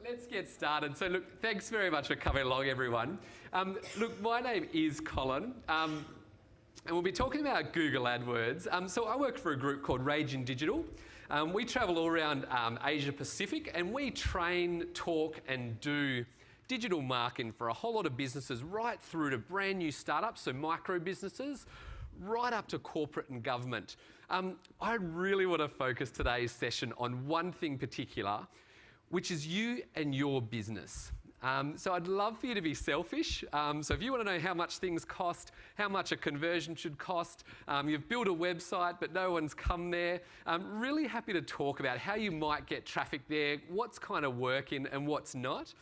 Let's get started. So look, thanks very much for coming along, everyone. Look, my name is Colin, and we'll be talking about Google AdWords. So I work for a group called Raging Digital. We travel all around Asia Pacific, and we train, talk, and do digital marketing for a whole lot of businesses, right through to brand new startups, so micro businesses, right up to corporate and government. I really want to focus today's session on one thing particular, which is you and your business. So I'd love for you to be selfish. So if you want to know how much things cost, how much a conversion should cost, you've built a website but no one's come there, I'm really happy to talk about how you might get traffic there, what's kind of working and what's not.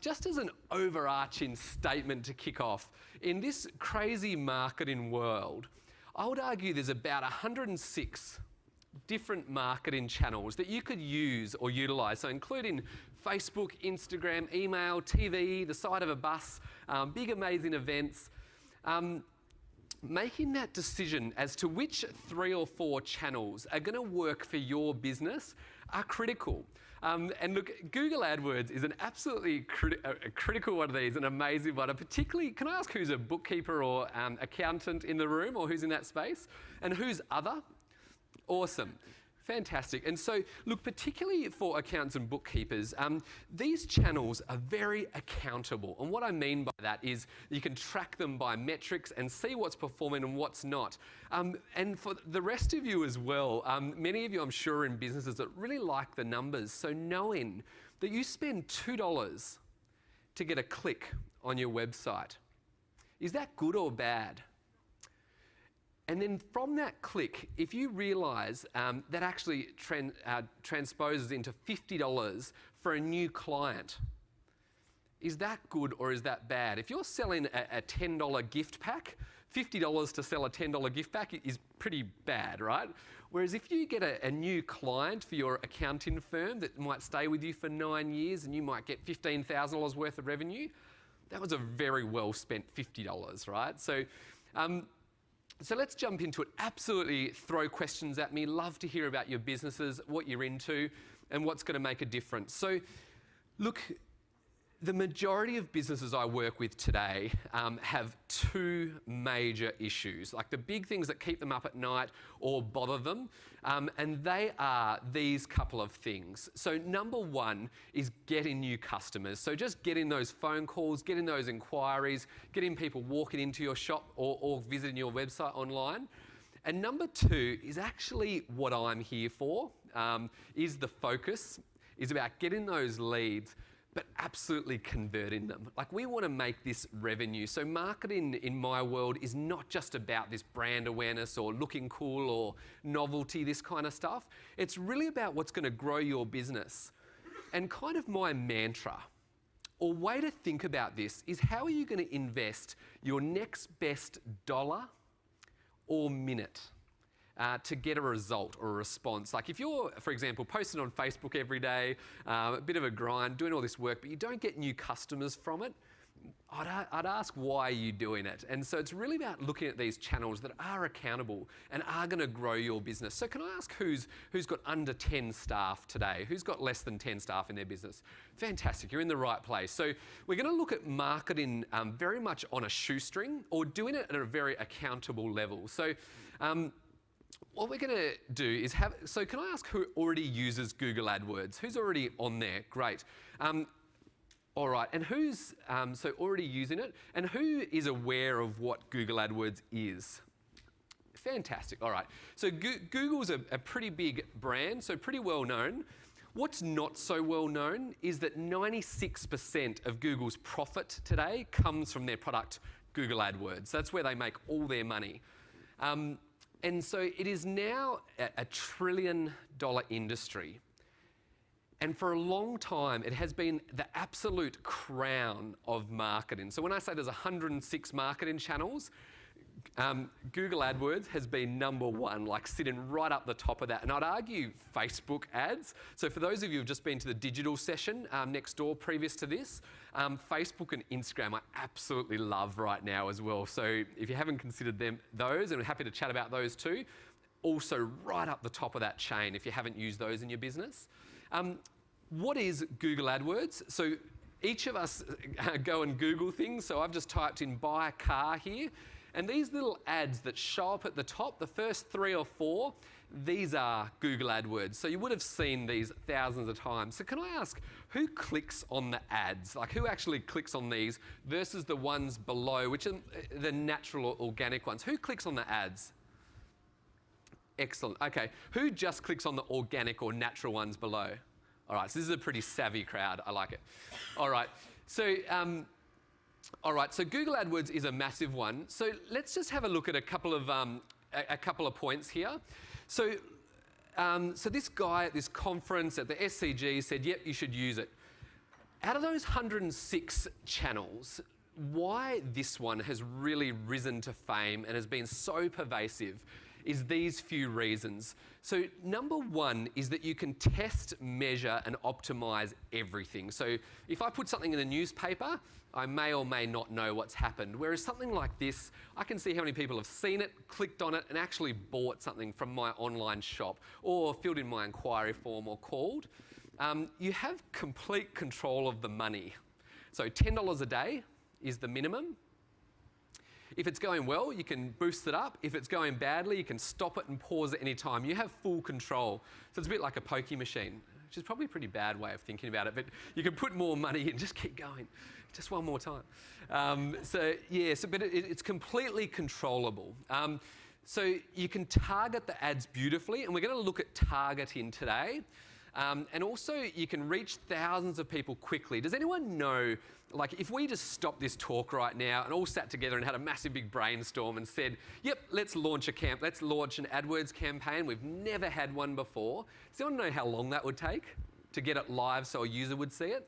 Just as an overarching statement to kick off, in this crazy marketing world, I would argue there's about 106 different marketing channels that you could use or utilise, so including Facebook, Instagram, email, TV, the side of a bus, big amazing events. Making that decision as to which 3 or 4 channels are going to work for your business are critical. And look, Google AdWords is an absolutely critical one of these, an amazing one. And particularly, can I ask who's a bookkeeper or accountant in the room, or who's in that space? And who's other? Awesome. Fantastic. And so, look, particularly for accountants and bookkeepers, these channels are very accountable. And what I mean by that is you can track them by metrics and see what's performing and what's not. And for the rest of you as well, many of you, I'm sure, are in businesses that really like the numbers. So knowing that you spend $2 to get a click on your website, is that good or bad? And then from that click, if you realise that actually transposes into $50 for a new client, is that good or is that bad? If you're selling a $10 gift pack, $50 to sell a $10 gift pack is pretty bad, right? Whereas if you get a new client for your accounting firm that might stay with you for 9 years and you might get $15,000 worth of revenue, that was a very well spent $50, right? So let's jump into it. Absolutely throw questions at me. Love to hear about your businesses, what you're into, and what's going to make a difference. So look, the majority of businesses I work with today have 2 major issues, like the big things that keep them up at night or bother them, and they are these couple of things. So number one is getting new customers. So just getting those phone calls, getting those inquiries, getting people walking into your shop or visiting your website online. And number 2 is actually what I'm here for, is the focus, is about getting those leads, but absolutely converting them. Like, we want to make this revenue. So marketing in my world is not just about this brand awareness or looking cool or novelty, this kind of stuff. It's really about what's going to grow your business. And kind of my mantra or way to think about this is, how are you going to invest your next best dollar or minute to get a result or a response? Like if you're, for example, posting on Facebook every day, a bit of a grind, doing all this work, but you don't get new customers from it, I'd ask, why are you doing it? And so it's really about looking at these channels that are accountable and are going to grow your business. So can I ask who's got under 10 staff today? Who's got less than 10 staff in their business? Fantastic, you're in the right place. So we're going to look at marketing very much on a shoestring, or doing it at a very accountable level. So what we're going to do is so can I ask who already uses Google AdWords? Who's already on there? Great. All right, and who's so already using it? And who is aware of what Google AdWords is? Fantastic, all right. So Google's a pretty big brand, so pretty well known. What's not so well known is that 96% of Google's profit today comes from their product, Google AdWords. That's where they make all their money. And so it is now a $1 trillion industry. And for a long time, it has been the absolute crown of marketing. So when I say there's 106 marketing channels, Google AdWords has been number 1, like sitting right up the top of that. And I'd argue Facebook ads. So for those of you who've just been to the digital session next door previous to this, Facebook and Instagram I absolutely love right now as well. So if you haven't considered those, and we're happy to chat about those too, also right up the top of that chain if you haven't used those in your business. what is Google AdWords? So each of us go and Google things. So I've just typed in buy a car here. And these little ads that show up at the top, the first 3 or 4, these are Google AdWords. So you would have seen these thousands of times. So can I ask, who clicks on the ads? Like who actually clicks on these versus the ones below, which are the natural or organic ones? Who clicks on the ads? Excellent. Okay. Who just clicks on the organic or natural ones below? All right. So this is a pretty savvy crowd. I like it. All right. So, so Google AdWords is a massive one. So let's just have a look at a couple of points here. So, so this guy at this conference at the SCG said, yep, you should use it. Out of those 106 channels, why this one has really risen to fame and has been so pervasive is these few reasons. So number one is that you can test, measure, and optimize everything. So if I put something in the newspaper, I may or may not know what's happened. Whereas something like this, I can see how many people have seen it, clicked on it, and actually bought something from my online shop, or filled in my inquiry form, or called. You have complete control of the money. So $10 a day is the minimum. If it's going well, you can boost it up. If it's going badly, you can stop it and pause at any time. You have full control. So it's a bit like a pokey machine, which is probably a pretty bad way of thinking about it, but you can put more money in, just keep going. Just one more time. But it's completely controllable. So you can target the ads beautifully, and we're going to look at targeting today. And also, you can reach thousands of people quickly. Does anyone know, like, if we just stopped this talk right now and all sat together and had a massive big brainstorm and said, yep, let's launch an AdWords campaign. We've never had one before. Does anyone know how long that would take to get it live so a user would see it?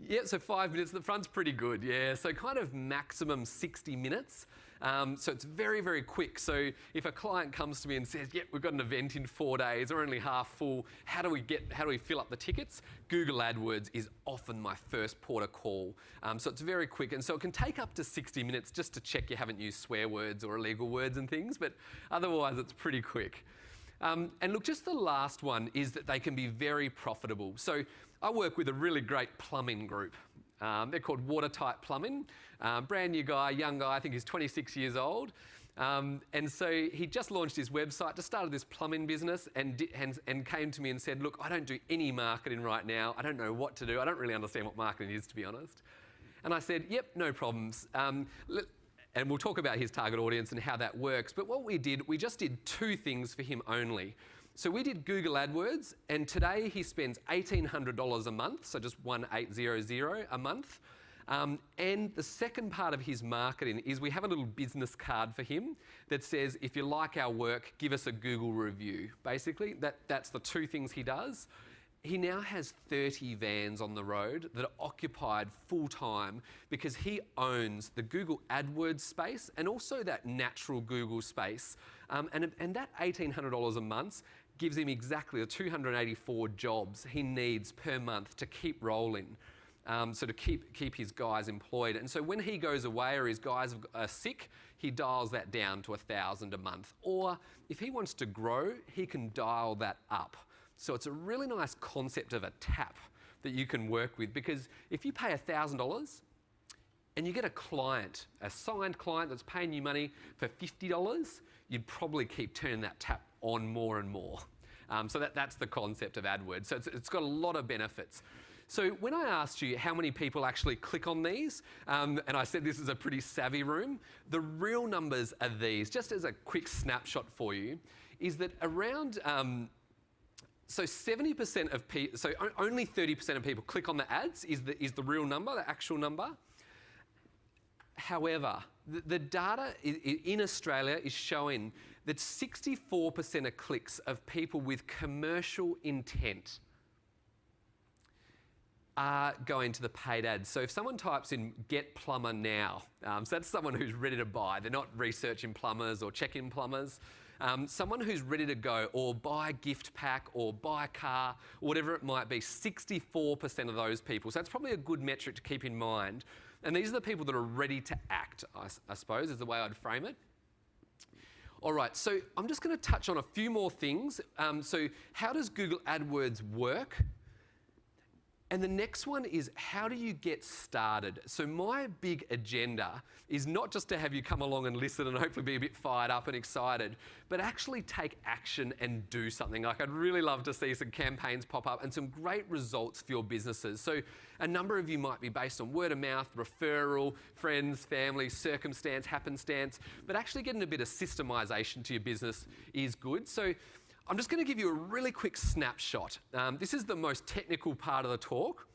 Yeah, so 5 minutes. The front's pretty good, yeah. So kind of maximum 60 minutes. So it's very, very quick. So if a client comes to me and says, yep, we've got an event in 4 days, we're only half full, how do we fill up the tickets? Google AdWords is often my first port of call. So it's very quick. And so it can take up to 60 minutes just to check you haven't used swear words or illegal words and things, but otherwise it's pretty quick. And look, just the last one is that they can be very profitable. So I work with a really great plumbing group. They're called Watertight Plumbing. Brand new guy, young guy, I think he's 26 years old. And so he just launched his website, just started this plumbing business and came to me and said, look, I don't do any marketing right now. I don't know what to do. I don't really understand what marketing is, to be honest. And I said, yep, no problems. And we'll talk about his target audience and how that works. But what we just did 2 things for him only. So we did Google AdWords, and today he spends $1,800 a month, so just 1,800 a month. And the second part of his marketing is we have a little business card for him that says, if you like our work, give us a Google review. Basically, that's the 2 things he does. He now has 30 vans on the road that are occupied full-time because he owns the Google AdWords space and also that natural Google space. And that $1,800 a month gives him exactly the 284 jobs he needs per month to keep rolling. So to keep his guys employed. And so when he goes away or his guys are sick, he dials that down to 1,000 a month. Or if he wants to grow, he can dial that up. So it's a really nice concept of a tap that you can work with, because if you pay $1,000 and you get a client, a signed client that's paying you money for $50, you'd probably keep turning that tap on more and more. So that's the concept of AdWords. So it's got a lot of benefits. So when I asked you how many people actually click on these, and I said this is a pretty savvy room, the real numbers are these. Just as a quick snapshot for you, is that around, so 70% of people, so only 30% of people click on the ads is the real number, the actual number. However, the data in Australia is showing that 64% of clicks of people with commercial intent are going to the paid ads. So if someone types in "get plumber now," so that's someone who's ready to buy. They're not researching plumbers or checking plumbers. Someone who's ready to go, or buy a gift pack or buy a car, or whatever it might be, 64% of those people. So that's probably a good metric to keep in mind. And these are the people that are ready to act, I suppose, is the way I'd frame it. All right, so I'm just going to touch on a few more things. So how does Google AdWords work? And the next one is, how do you get started? So my big agenda is not just to have you come along and listen and hopefully be a bit fired up and excited, but actually take action and do something. Like, I'd really love to see some campaigns pop up and some great results for your businesses. So a number of you might be based on word of mouth, referral, friends, family, circumstance, happenstance, but actually getting a bit of systemization to your business is good. So I'm just going to give you a really quick snapshot. This is the most technical part of the talk.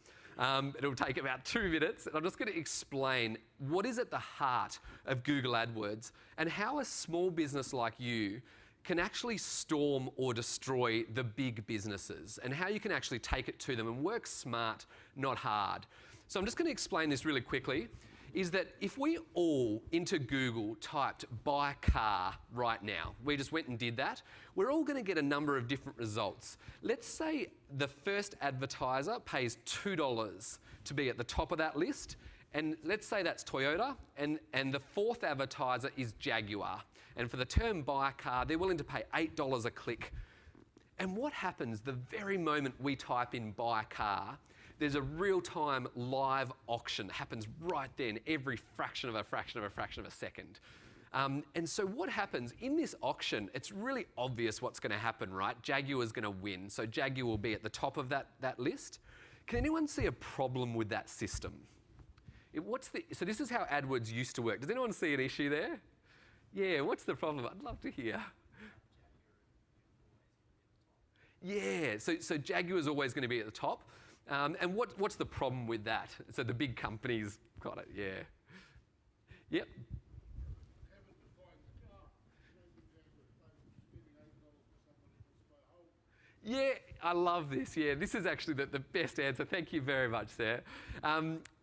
It'll take about 2 minutes, and I'm just going to explain what is at the heart of Google AdWords and how a small business like you can actually storm or destroy the big businesses, and how you can actually take it to them and work smart, not hard. So I'm just going to explain this really quickly. Is that if we all into Google typed buy car right now, we just went and did that, we're all going to get a number of different results. Let's say the first advertiser pays $2 to be at the top of that list, and let's say that's Toyota, and the fourth advertiser is Jaguar. And for the term buy car, they're willing to pay $8 a click. And what happens the very moment we type in buy car? There's a real-time live auction that happens right then, every fraction of a second. And so what happens in this auction, it's really obvious what's going to happen, right? Jaguar's going to win. So Jaguar will be at the top of that list. Can anyone see a problem with that system? So this is how AdWords used to work. Does anyone see an issue there? Yeah, what's the problem? I'd love to hear. Yeah, so Jaguar's always going to be at the top. And what's the problem with that? So the big companies got it, yeah. Yep. Yeah, I love this. Yeah, this is actually the best answer. Thank you very much, Sarah.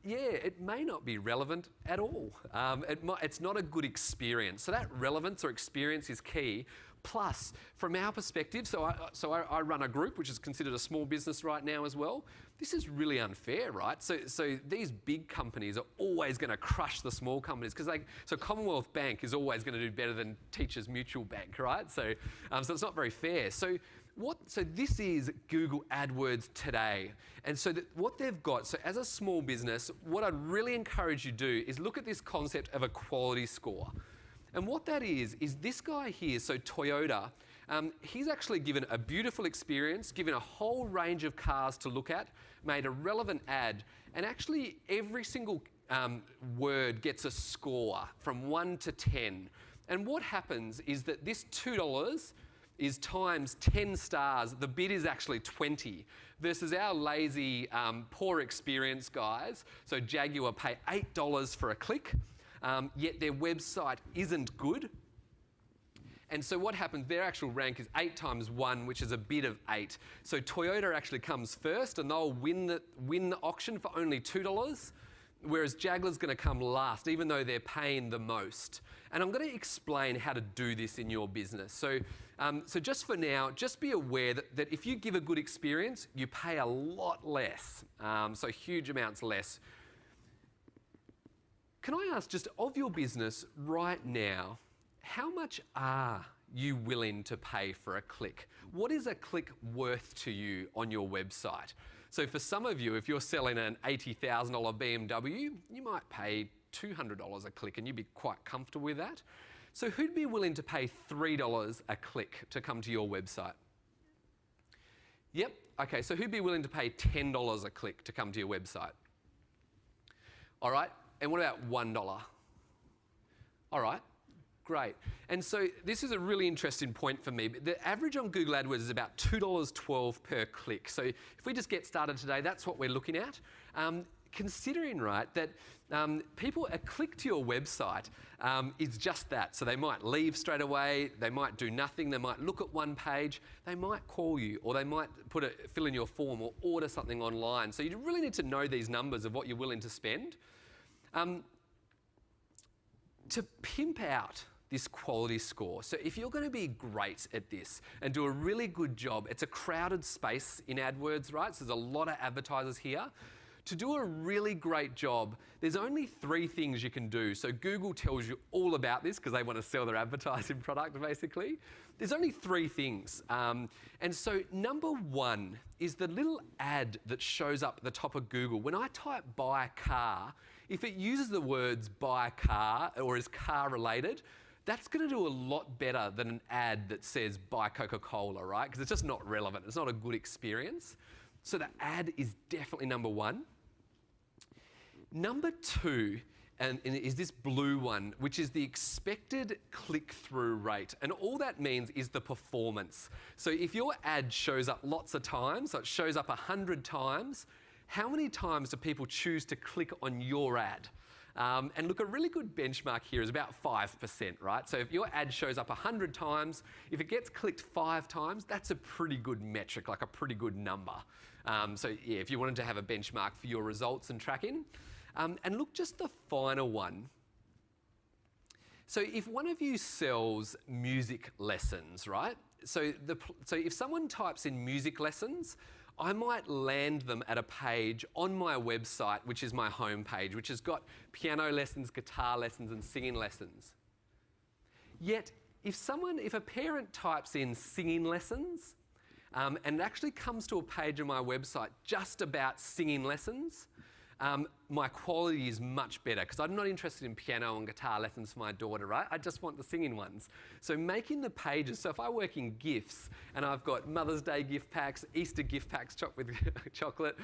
Yeah, it may not be relevant at all. It's not a good experience. So that relevance or experience is key. Plus, from our perspective, so I run a group which is considered a small business right now as well. This is really unfair, right? So these big companies are always going to crush the small companies because so Commonwealth Bank is always going to do better than Teachers Mutual Bank, right? So it's not very fair. So this is Google AdWords today. And so what they've got, so as a small business, what I'd really encourage you to do is look at this concept of a quality score. And what that is this guy here, so Toyota, he's actually given a beautiful experience, given a whole range of cars to look at, made a relevant ad, and actually every single word gets a score from 1 to 10. And what happens is that this $2 is times 10 stars. The bid is actually 20 versus our lazy, poor experience guys. So Jaguar pay $8 for a click. Yet their website isn't good. And so what happens, their actual rank is 8 times 1, which is a bid of 8. So Toyota actually comes first and they'll win the auction for only $2, whereas Jaguar's going to come last, even though they're paying the most. And I'm going to explain how to do this in your business. So just for now, just be aware that if you give a good experience, you pay a lot less, so huge amounts less. Can I ask, just of your business right now, how much are you willing to pay for a click? What is a click worth to you on your website? So for some of you, if you're selling an $80,000 BMW, you might pay $200 a click and you'd be quite comfortable with that. So who'd be willing to pay $3 a click to come to your website? Yep, okay, so who'd be willing to pay $10 a click to come to your website? All right. And what about $1? All right, great. And so this is a really interesting point for me. The average on Google AdWords is about $2.12 per click. So if we just get started today, that's what we're looking at. Considering, right, that a click to your website is just that. So they might leave straight away, they might do nothing, they might look at one page, they might call you, or they might fill in your form or order something online. So you really need to know these numbers of what you're willing to spend. To pimp out this quality score, so if you're going to be great at this and do a really good job, it's a crowded space in AdWords, right? So there's a lot of advertisers here. To do a really great job, there's only 3 things you can do. So Google tells you all about this because they want to sell their advertising product, basically. There's only 3 things. And so number 1 is the little ad that shows up at the top of Google. When I type buy a car, if it uses the words buy a car or is car related, that's going to do a lot better than an ad that says buy Coca-Cola, right? Because it's just not relevant. It's not a good experience. So the ad is definitely number 1. Number 2 is this blue one, which is the expected click-through rate. And all that means is the performance. So if your ad shows up lots of times, so it shows up 100 times, how many times do people choose to click on your ad? And look, a really good benchmark here is about 5%, right? So if your ad shows up 100 times, if it gets clicked 5 times, that's a pretty good metric, like a pretty good number. So yeah, if you wanted to have a benchmark for your results and tracking. And look, just the final one. So if one of you sells music lessons, right? So if someone types in music lessons, I might land them at a page on my website, which is my home page, which has got piano lessons, guitar lessons, and singing lessons. Yet, if a parent types in singing lessons, and it actually comes to a page on my website just about singing lessons, my quality is much better because I'm not interested in piano and guitar lessons for my daughter, right? I just want the singing ones. So making the pages, so if I work in gifts and I've got Mother's Day gift packs, Easter gift packs with chocolate,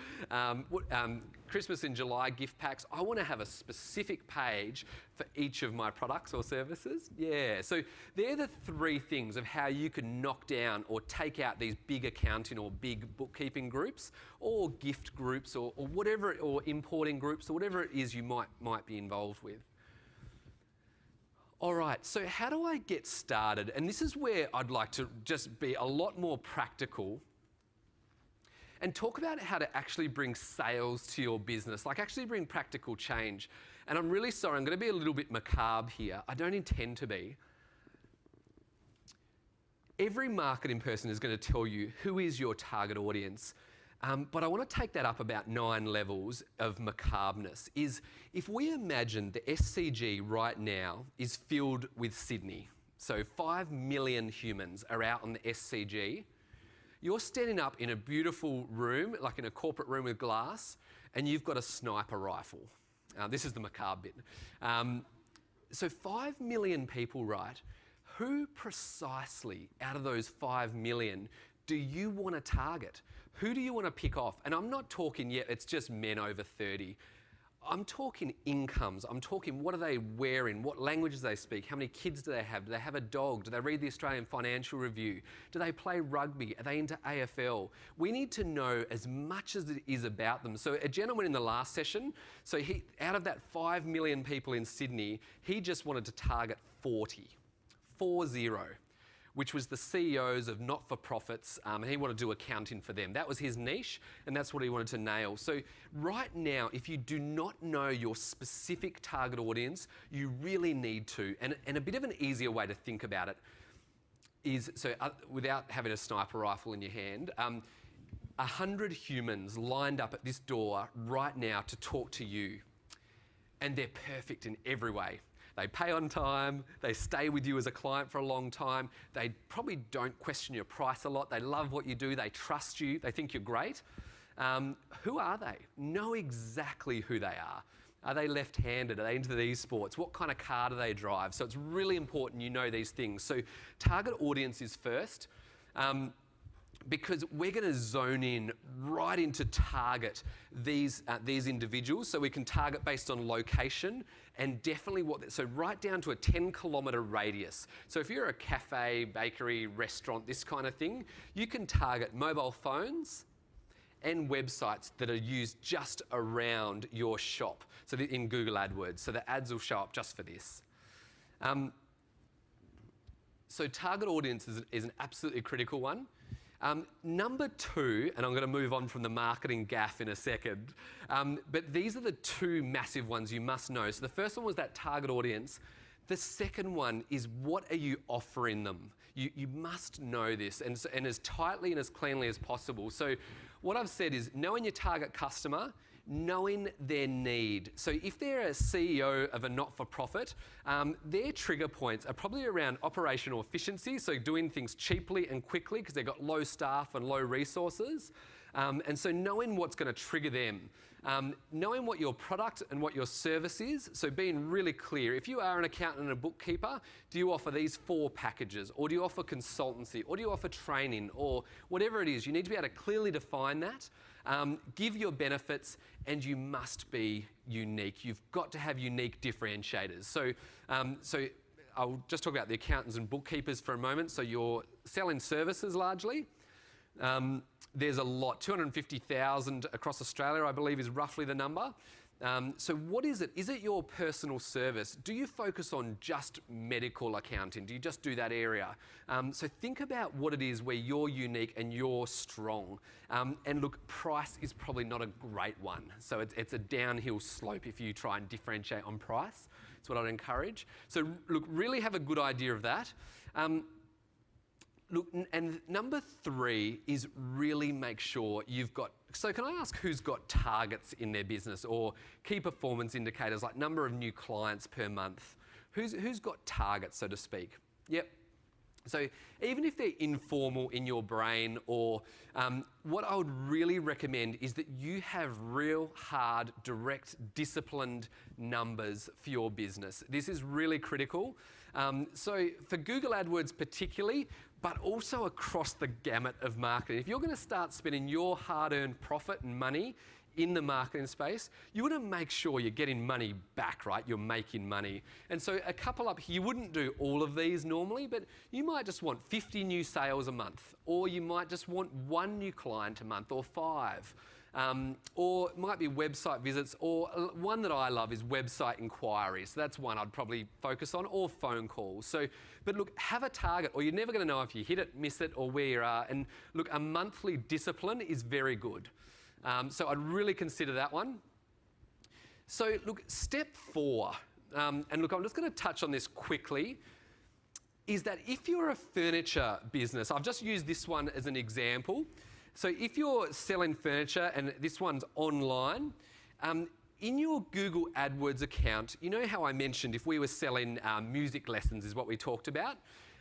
Christmas in July gift packs, I want to have a specific page for each of my products or services. Yeah, so they're the 3 things of how you can knock down or take out these big accounting or big bookkeeping groups or gift groups or whatever, or importing groups or whatever it is you might be involved with. All right, so how do I get started? And this is where I'd like to just be a lot more practical and talk about how to actually bring sales to your business, like actually bring practical change. And I'm really sorry, I'm going to be a little bit macabre here. I don't intend to be. Every marketing person is going to tell you who is your target audience. But I want to take that up about 9 levels of macabreness. Is if we imagine the SCG right now is filled with Sydney, so 5 million humans are out on the SCG, you're standing up in a beautiful room, like in a corporate room with glass, and you've got a sniper rifle. This is the macabre bit. So 5 million people, right? Who precisely out of those 5 million do you want to target? Who do you want to pick off? And I'm not talking yet, it's just men over 30. I'm talking incomes. I'm talking what are they wearing? What languages do they speak? How many kids do they have? Do they have a dog? Do they read the Australian Financial Review? Do they play rugby? Are they into AFL? We need to know as much as it is about them. So a gentleman in the last session, so out of that 5 million people in Sydney, he just wanted to target 40, which was the CEOs of not-for-profits, and he wanted to do accounting for them. That was his niche, and that's what he wanted to nail. So right now, if you do not know your specific target audience, you really need to. And a bit of an easier way to think about it is, so without having a sniper rifle in your hand, 100 humans lined up at this door right now to talk to you, and they're perfect in every way. They pay on time, they stay with you as a client for a long time, they probably don't question your price a lot, they love what you do, they trust you, they think you're great. Who are they? Know exactly who they are. Are they left-handed? Are they into these sports? What kind of car do they drive? So it's really important you know these things. So target audience is first. Because we're going to zone in right into target these individuals. So we can target based on location and definitely so right down to a 10-kilometre radius. So if you're a cafe, bakery, restaurant, this kind of thing, you can target mobile phones and websites that are used just around your shop. So in Google Adwords. So the ads will show up just for this. So target audience is an absolutely critical one. Number 2, and I'm going to move on from the marketing gaff in a second, but these are the 2 massive ones you must know. So the first one was that target audience. The second one is what are you offering them? You must know this and as tightly and as cleanly as possible. So what I've said is knowing your target customer, knowing their need. So if they're a CEO of a not-for-profit, their trigger points are probably around operational efficiency, so doing things cheaply and quickly because they've got low staff and low resources. And so knowing what's going to trigger them. Knowing what your product and what your service is, so being really clear. If you are an accountant and a bookkeeper, do you offer these 4 packages? Or do you offer consultancy? Or do you offer training? Or whatever it is, you need to be able to clearly define that. Give your benefits, and you must be unique. You've got to have unique differentiators. So I'll just talk about the accountants and bookkeepers for a moment. So you're selling services largely. There's a lot, 250,000 across Australia, I believe, is roughly the number. So what is it? Is it your personal service? Do you focus on just medical accounting? Do you just do that area? So think about what it is where you're unique and you're strong. And look, price is probably not a great one. So it's a downhill slope if you try and differentiate on price. That's what I'd encourage. So look, really have a good idea of that. Look, and number 3 is really make sure you've got, so can I ask who's got targets in their business or key performance indicators like number of new clients per month? Who's got targets, so to speak? Yep. So even if they're informal in your brain, or what I would really recommend is that you have real hard, direct, disciplined numbers for your business. This is really critical. So for Google AdWords particularly, but also across the gamut of marketing. If you're going to start spending your hard-earned profit and money in the marketing space, you want to make sure you're getting money back, right? You're making money. And so a couple up here, you wouldn't do all of these normally, but you might just want 50 new sales a month, or you might just want 1 new client a month, or 5. Or it might be website visits, or one that I love is website inquiries. So that's one I'd probably focus on, or phone calls. So, but look, have a target, or you're never going to know if you hit it, miss it, or where you are. And look, a monthly discipline is very good. So I'd really consider that one. So look, step 4, and look, I'm just going to touch on this quickly, is that if you're a furniture business, I've just used this one as an example. So if you're selling furniture, and this one's online, in your Google AdWords account, you know how I mentioned if we were selling music lessons is what we talked about.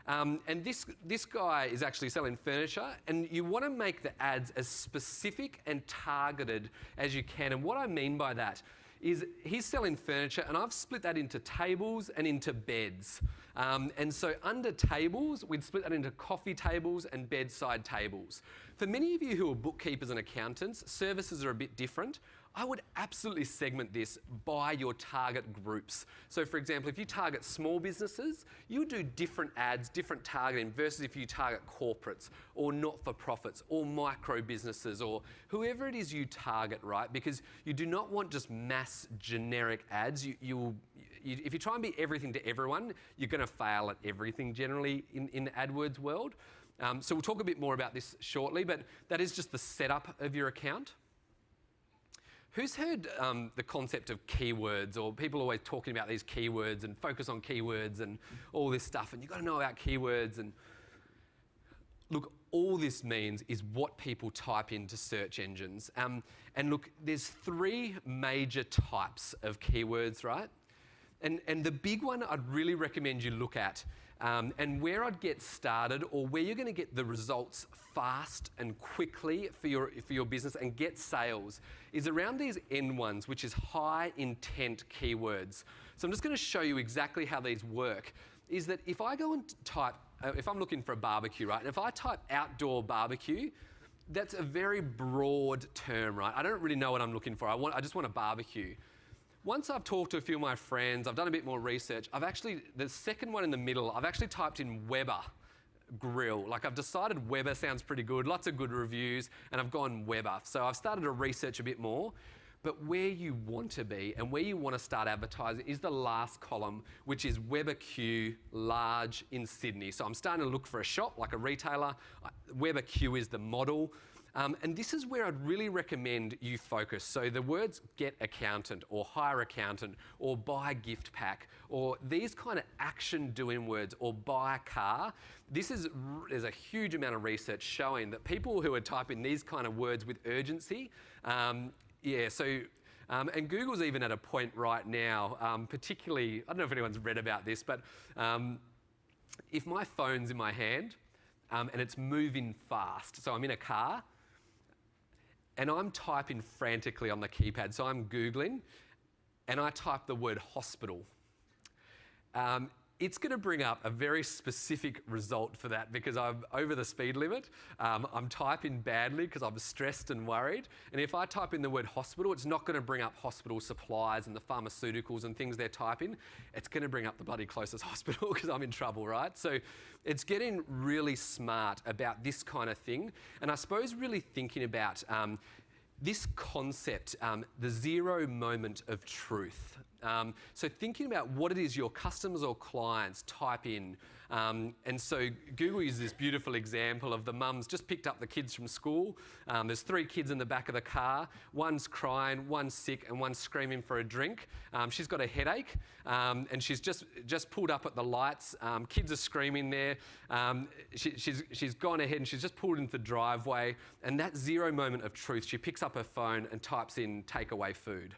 And this guy is actually selling furniture, and you want to make the ads as specific and targeted as you can. And what I mean by that is he's selling furniture, and I've split that into tables and into beds. And so under tables, we'd split that into coffee tables and bedside tables. For many of you who are bookkeepers and accountants, services are a bit different. I would absolutely segment this by your target groups. So for example, if you target small businesses, you would do different ads, different targeting versus if you target corporates or not-for-profits or micro businesses or whoever it is you target, right? Because you do not want just mass generic ads. If you try and be everything to everyone, you're going to fail at everything generally in the AdWords world. So we'll talk a bit more about this shortly, but that is just the setup of your account. Who's heard the concept of keywords, or people always talking about these keywords and focus on keywords and all this stuff, and you've got to know about keywords. And look, all this means is what people type into search engines. And look, there's 3 major types of keywords, right? And the big one I'd really recommend you look at, and where I'd get started, or where you're going to get the results fast and quickly for your business and get sales, is around these N ones, which is high intent keywords. So I'm just going to show you exactly how these work. Is that if I go and type, if I'm looking for a barbecue, right, and if I type outdoor barbecue, that's a very broad term, right? I don't really know what I'm looking for. I just want a barbecue. Once I've talked to a few of my friends, I've done a bit more research, the second one in the middle, I've actually typed in Weber grill. Like I've decided Weber sounds pretty good, lots of good reviews, and I've gone Weber. So I've started to research a bit more. But where you want to be and where you want to start advertising is the last column, which is Weber Q large in Sydney. So I'm starting to look for a shop, like a retailer. Weber Q is the model. And this is where I'd really recommend you focus. So the words get accountant or hire accountant or buy gift pack or these kind of action doing words or buy a car, there's a huge amount of research showing that people who are typing these kind of words with urgency, Yeah, so, and Google's even at a point right now, particularly, I don't know if anyone's read about this, but if my phone's in my hand and it's moving fast, so I'm in a car and I'm typing frantically on the keypad, so I'm Googling and I type the word hospital, it's going to bring up a very specific result for that because I'm over the speed limit. I'm typing badly because I'm stressed and worried. And if I type in the word hospital, it's not going to bring up hospital supplies and the pharmaceuticals and things they're typing. It's going to bring up the bloody closest hospital because I'm in trouble, right? So it's getting really smart about this kind of thing. And I suppose really thinking about this concept, the zero moment of truth. So thinking about what it is your customers or clients type in. And so Google uses this beautiful example of the mum's just picked up the kids from school. There's 3 kids in the back of the car. One's crying, one's sick, and one's screaming for a drink. She's got a headache, and she's just pulled up at the lights. Kids are screaming there. She's gone ahead and she's just pulled into the driveway. And that zero moment of truth, she picks up her phone and types in takeaway food.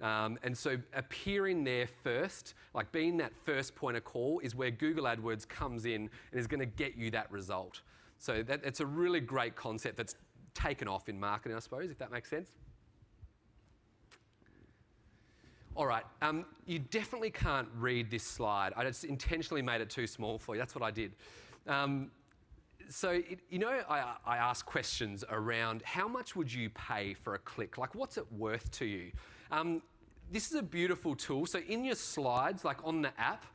And so appearing there first, like being that first point of call, is where Google AdWords comes in and is going to get you that result. So it's a really great concept that's taken off in marketing, I suppose, if that makes sense. All right, you definitely can't read this slide. I just intentionally made it too small for you. That's what I did. So, I ask questions around how much would you pay for a click? Like, what's it worth to you? This is a beautiful tool. So in your slides, like on the app,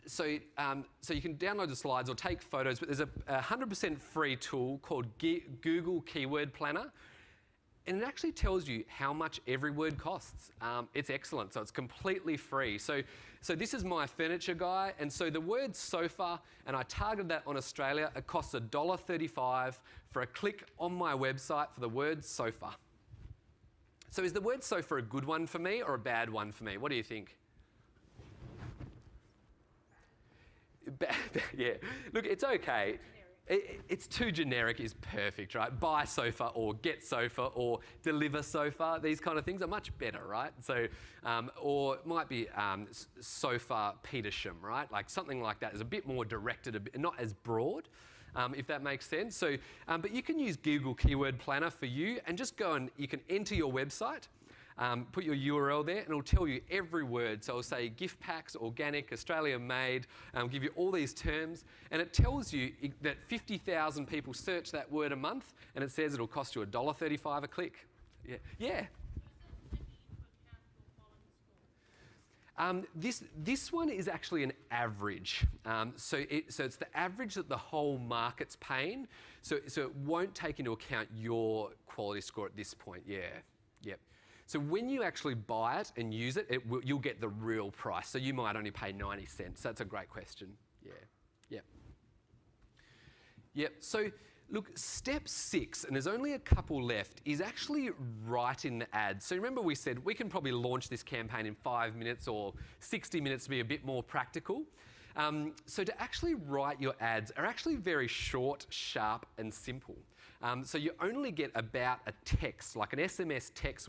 so you can download the slides or take photos, but there's a 100% free tool called Google Keyword Planner. And it actually tells you how much every word costs. It's excellent, so it's completely free. So this is my furniture guy, and so the word sofa, and I targeted that on Australia, it costs $1.35 for a click on my website for the word sofa. So is the word sofa a good one for me or a bad one for me? What do you think? Yeah, look, it's okay. It's too generic is perfect, right? Buy sofa or get sofa or deliver sofa. These kind of things are much better, right? So, or it might be sofa Petersham, right? Like something like that is a bit more directed, not as broad, if that makes sense. So, but you can use Google Keyword Planner for you and just go and you can enter your website. Put your URL there and it'll tell you every word. So it'll say gift packs, organic, Australia made, give you all these terms. And it tells you that 50,000 people search that word a month and it says it'll cost you $1.35 a click. Yeah. Yeah. This one is actually an average. So it's the average that the whole market's paying. So it won't take into account your quality score at this point. Yeah. Yep. So when you actually buy it and use it, you'll get the real price. So you might only pay 90 cents. That's a great question. Yeah. Yep. Yep. So look, step 6, and there's only a couple left, is actually writing the ads. So remember we said we can probably launch this campaign in 5 minutes or 60 minutes to be a bit more practical. So to actually write your ads are actually very short, sharp, and simple. So you only get about a text, like an SMS text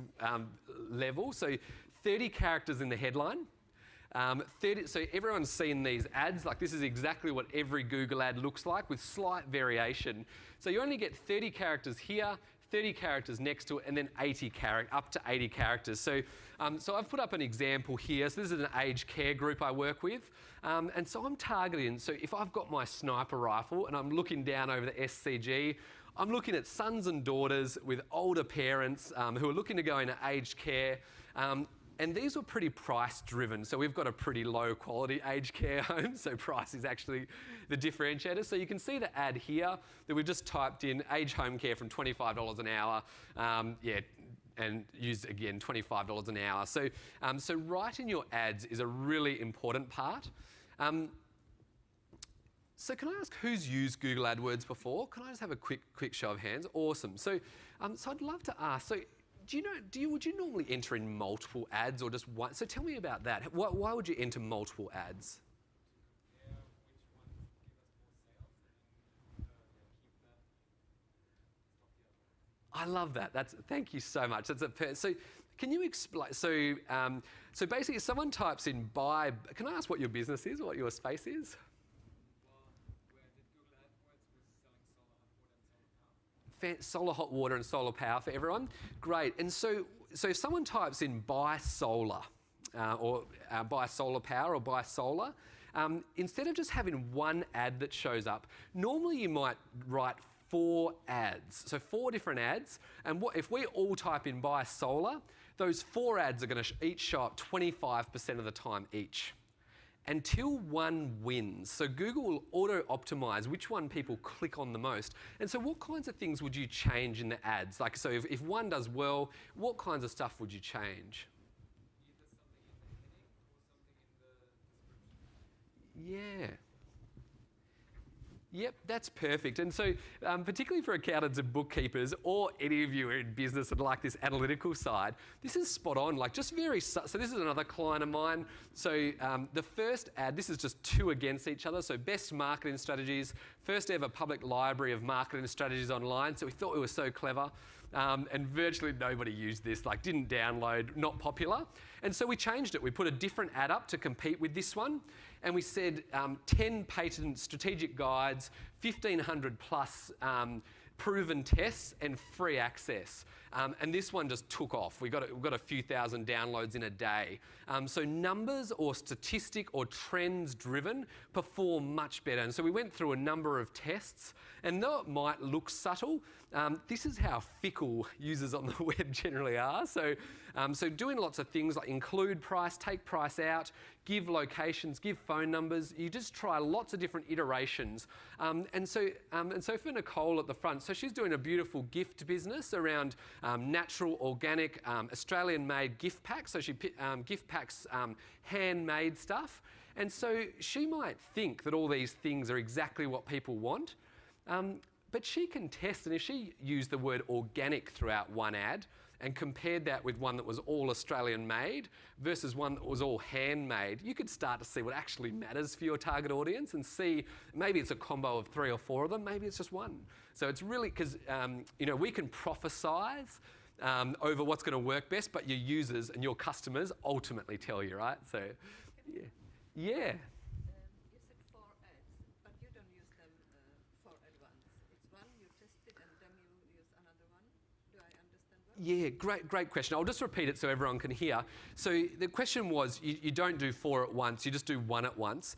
level, so 30 characters in the headline. So everyone's seen these ads, like this is exactly what every Google ad looks like with slight variation. So you only get 30 characters here, 30 characters next to it, and then up to 80 characters. So I've put up an example here. So this is an aged care group I work with. And so I'm targeting, so if I've got my sniper rifle and I'm looking down over the SCG, I'm looking at sons and daughters with older parents who are looking to go into aged care. And these were pretty price driven. So we've got a pretty low quality aged care home. So price is actually the differentiator. So you can see the ad here that we've just typed in aged home care from $25 an hour. And used again $25 an hour. So writing your ads is a really important part. So can I ask who's used Google AdWords before? Can I just have a quick show of hands? Awesome. So I'd love to ask. So would you normally enter in multiple ads or just one? So tell me about that. Why would you enter multiple ads? I love that. Thank you so much. So can you explain? So basically, someone types in buy. Can I ask what your business is, or what your space is? Solar hot water and solar power for everyone. Great. And so if someone types in buy solar, or buy solar power or buy solar, instead of just having one ad that shows up, normally you might write 4 ads. So 4 different ads. And if we all type in buy solar, those 4 ads are going to each show up 25% of the time each, until one wins. So Google will auto-optimize which one people click on the most. And so what kinds of things would you change in the ads? Like, so if one does well, what kinds of stuff would you change? Yeah. Yep, that's perfect. And so particularly for accountants and bookkeepers, or any of you in business that like this analytical side, this is spot on. Like, just so this is another client of mine. So the first ad, this is just 2 against each other. So best marketing strategies, first ever public library of marketing strategies online. So we thought we were so clever. And virtually nobody used this, like didn't download, not popular. And so we changed it. We put a different ad up to compete with this one. And we said 10 patent strategic guides, 1,500 plus proven tests, and free access. And this one just took off. We got a few thousand downloads in a day. So numbers or statistic or trends driven perform much better. And so we went through a number of tests, and though it might look subtle, this is how fickle users on the web generally are. So doing lots of things like include price, take price out, give locations, give phone numbers. You just try lots of different iterations. And so for Nicole at the front, so she's doing a beautiful gift business around natural, organic, Australian-made gift packs. So she gift packs handmade stuff. And so she might think that all these things are exactly what people want. But she can test, and if she used the word organic throughout one ad and compared that with one that was all Australian made versus one that was all handmade, you could start to see what actually matters for your target audience and see maybe it's a combo of 3 or 4 of them, maybe it's just one. So it's really, because we can prophesize over what's going to work best, but your users and your customers ultimately tell you, right? So, yeah. Yeah. You said 4 ads, but you don't use them 4 at once. It's one, you test it, and then you use another one. Do I understand well? Yeah, great question. I'll just repeat it so everyone can hear. So the question was, you don't do 4 at once, you just do 1 at once.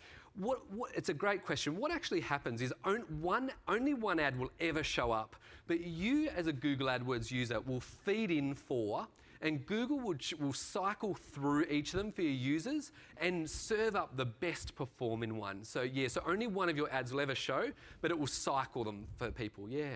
It's a great question. What actually happens is only one ad will ever show up, but you as a Google AdWords user will feed in 4, and Google will cycle through each of them for your users and serve up the best performing one. So yeah, so only one of your ads will ever show, but it will cycle them for people. Yeah.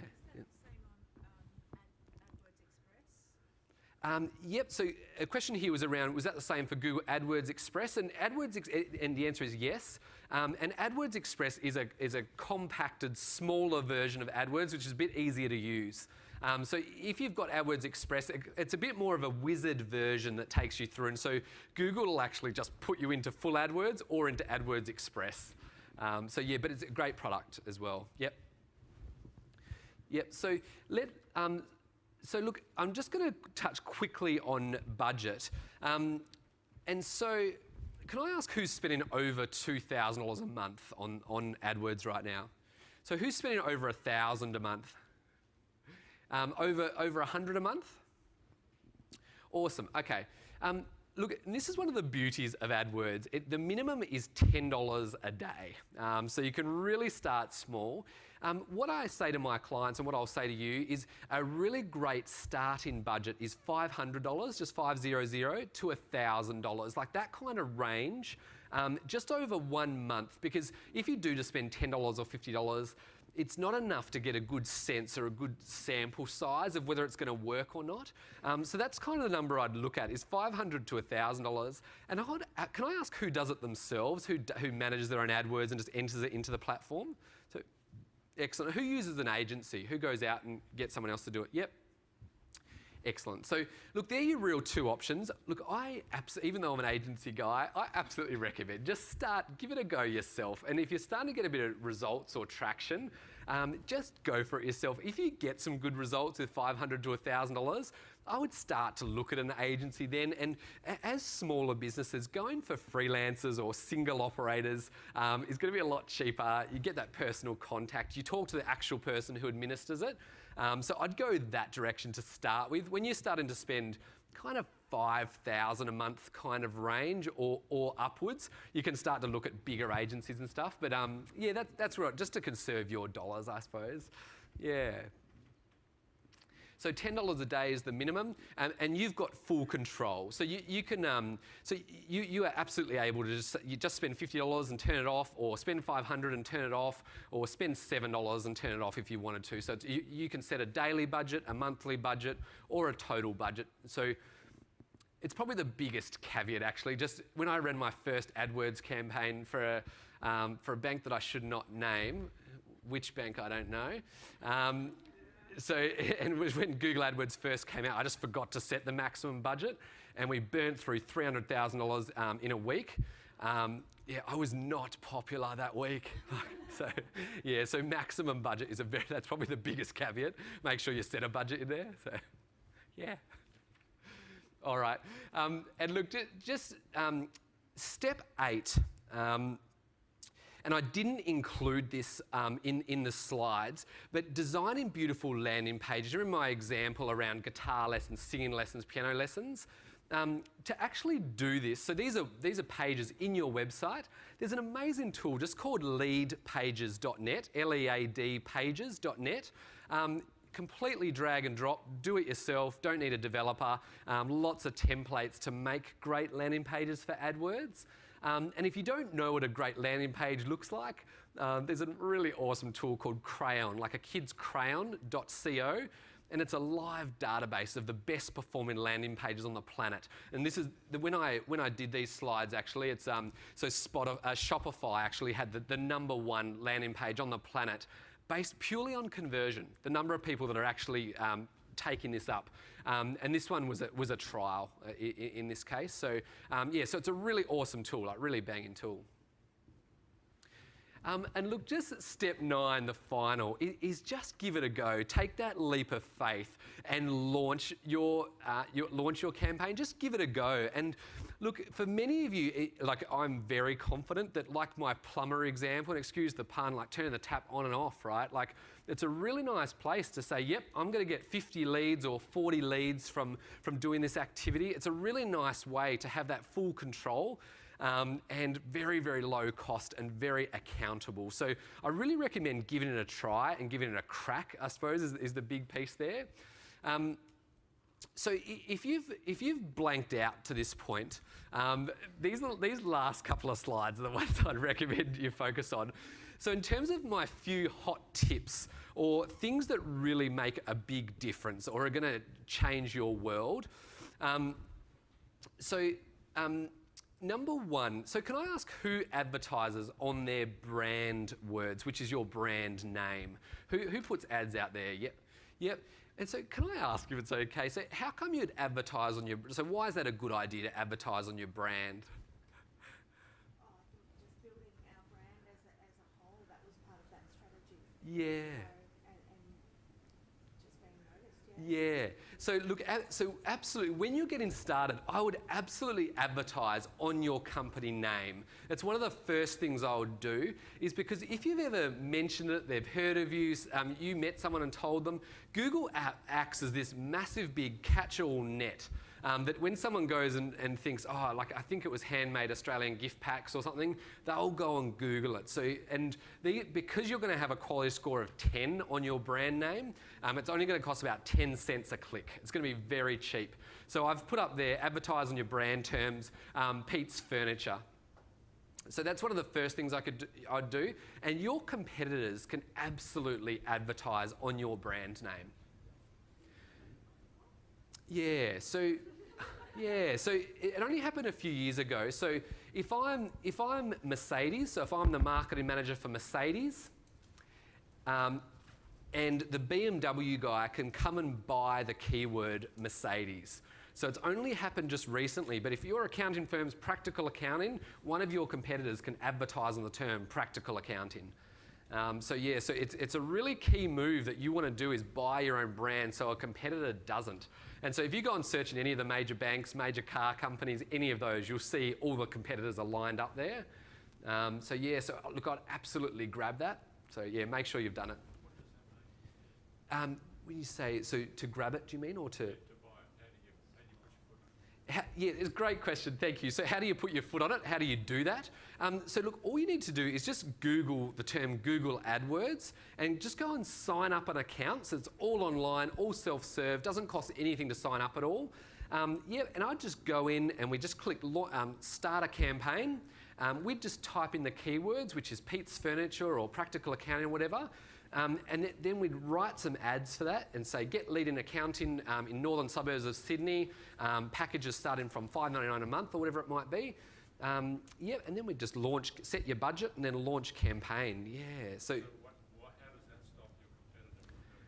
Yep, so a question here was around, was that the same for Google AdWords Express? And and the answer is yes. And AdWords Express is a compacted, smaller version of AdWords, which is a bit easier to use. So if you've got AdWords Express, it's a bit more of a wizard version that takes you through. And so Google will actually just put you into full AdWords or into AdWords Express. So yeah, but it's a great product as well. Yep. Yep, so look, I'm just going to touch quickly on budget. And so can I ask who's spending over $2,000 a month on AdWords right now? So who's spending over $1,000 a month? Over 100 a month? Awesome, okay. Look, and this is one of the beauties of AdWords. The minimum is $10 a day. So you can really start small. What I say to my clients and what I'll say to you is a really great starting budget is $500, just 500, to $1,000, like that kind of range, just over 1 month. Because if you do just spend $10 or $50, it's not enough to get a good sense or a good sample size of whether it's going to work or not. So that's kind of the number I'd look at, is $500 to $1,000. And can I ask who does it themselves, who manages their own AdWords and just enters it into the platform? So, excellent. Who uses an agency? Who goes out and gets someone else to do it? Yep. Excellent. So look, they're your real 2 options. Look, even though I'm an agency guy, I absolutely recommend just give it a go yourself. And if you're starting to get a bit of results or traction, just go for it yourself. If you get some good results with $500 to $1,000, I would start to look at an agency then. And as smaller businesses, going for freelancers or single operators is going to be a lot cheaper. You get that personal contact. You talk to the actual person who administers it. So I'd go that direction to start with. When you're starting to spend kind of $5,000 a month kind of range or upwards, you can start to look at bigger agencies and stuff. But yeah, that's right, just to conserve your dollars, I suppose. Yeah. So $10 a day is the minimum, and you've got full control. So you can, you are absolutely able to just spend $50 and turn it off, or spend $500 and turn it off, or spend $7 and turn it off if you wanted to. So you can set a daily budget, a monthly budget, or a total budget. So it's probably the biggest caveat, actually. Just when I ran my first AdWords campaign for a bank that I should not name, which bank I don't know. And when Google AdWords first came out, I just forgot to set the maximum budget, and we burnt through $300,000 in a week. Yeah, I was not popular that week. So maximum budget is that's probably the biggest caveat. Make sure you set a budget in there. So, yeah. All right. And look, just step 8. And I didn't include this in the slides, but designing beautiful landing pages. Remember my example around guitar lessons, singing lessons, piano lessons? To actually do this, so these are pages in your website. There's an amazing tool just called leadpages.net, L-E-A-D pages.net. Completely drag and drop, do it yourself, don't need a developer. Lots of templates to make great landing pages for AdWords. And if you don't know what a great landing page looks like, there's a really awesome tool called Crayon, like a kidscrayon.co, and it's a live database of the best performing landing pages on the planet. And this is when I did these slides, actually, it's Shopify actually had the #1 landing page on the planet, based purely on conversion, the number of people that are actually taking this up. And this one was a trial in this case. So yeah, so it's a really awesome tool, like really banging tool. And look, just step 9, the final, is just give it a go. Take that leap of faith and launch your campaign. Just give it a go. And look, for many of you, like I'm very confident that, like my plumber example, and excuse the pun, like turning the tap on and off, right? Like it's a really nice place to say, yep, I'm going to get 50 leads or 40 leads from doing this activity. It's a really nice way to have that full control. And very, very low cost and very accountable. So I really recommend giving it a try and giving it a crack, I suppose, is the big piece there. So if you've blanked out to this point, these last couple of slides are the ones I'd recommend you focus on. So in terms of my few hot tips or things that really make a big difference or are going to change your world. Number 1, so can I ask who advertises on their brand words, which is your brand name? Who puts ads out there? Yep. And so can I ask if it's okay, so how come you'd advertise on so why is that a good idea to advertise on your brand? I think just building our brand as a whole, that was part of that strategy. Yeah. And just being noticed, Yeah. So look, so absolutely, when you're getting started, I would absolutely advertise on your company name. That's one of the first things I would do, is because if you've ever mentioned it, they've heard of you, you met someone and told them, Google acts as this massive big catch-all net. That when someone goes and thinks, oh, like I think it was handmade Australian gift packs or something, they'll go and Google it. So, because you're going to have a quality score of 10 on your brand name, it's only going to cost about 10 cents a click. It's going to be very cheap. So I've put up there, advertise on your brand terms, Pete's Furniture. So that's one of the first things I'd do. And your competitors can absolutely advertise on your brand name. Yeah, so it only happened a few years ago. So if I'm Mercedes, so if I'm the marketing manager for Mercedes, and the BMW guy can come and buy the keyword Mercedes. So it's only happened just recently, but if your accounting firm's practical accounting, one of your competitors can advertise on the term practical accounting. So it's a really key move that you want to do is buy your own brand so a competitor doesn't. And so if you go and search in any of the major banks, major car companies, any of those, you'll see all the competitors are lined up there. So look, I'd absolutely grab that. So yeah, make sure you've done it. When you say, so to grab it, do you mean, or to? Yeah, it's a great question, thank you. So how do you put your foot on it? How do you do that? So look, all you need to do is just Google the term Google Adwords and just go and sign up an account. So it's all online, all self-serve, doesn't cost anything to sign up at all. And I'd just go in and we just click start a campaign. We'd just type in the keywords, which is Pete's Furniture or Practical Accounting or whatever. Then we'd write some ads for that and say, get lead in accounting in northern suburbs of Sydney, packages starting from $5.99 a month or whatever it might be. And then we'd just launch, set your budget and then launch campaign. Yeah, so how does that stop your competitor?